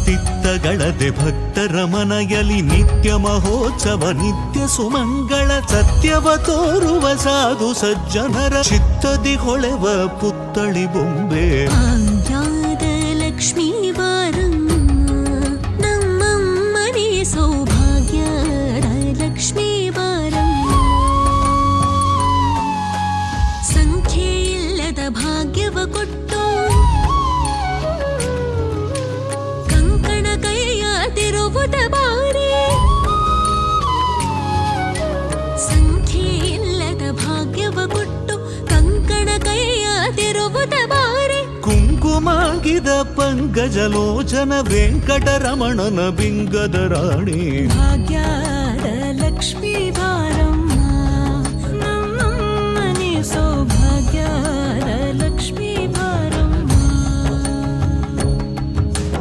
ತಿತ್ತಗಳದೆ ಭಕ್ತರ ಮನೆಯಲ್ಲಿ ನಿತ್ಯ ಮಹೋತ್ಸವ ನಿತ್ಯ ಸುಮಂಗಳ ಸತ್ಯವ ತೋರುವ ಸಾಧು ಸಜ್ಜನರ ಚಿತ್ತದಿ ಹೊಳೆವ ಪುತ್ತಳಿ ಬೊಂಬೆ ಆಜ್ಞಾದ ಲಕ್ಷ್ಮೀ ವಾರಂ ನಮ್ಮಮ್ಮನೇ ಸೌಭಾಗ್ಯದ ಲಕ್ಷ್ಮೀ ವಾರಂ ಸಂಖ್ಯೆ ಇಲ್ಲದ ಭಾಗ್ಯವ ಕೊಟ್ಟು ಕಂಕಣ ಕೈಯ ತಿರುವುದ ಬಾರಿ ಸಂಖ್ಯೆ ಇಲ್ಲದ ಭಾಗ್ಯವ ಕೊಟ್ಟು ಕಂಕಣ ಕೈಯ ತಿರುವುದ ಬಾರಿ ಕುಂಕುಮಾಗಿದ ಪಂಕಜಲೋಚನ ವೆಂಕಟರಮಣನ ಬಿಂಗದ ರಾಣಿ ಭಾಗ್ಯದ ಲಕ್ಷ್ಮೀ ವಾರಂ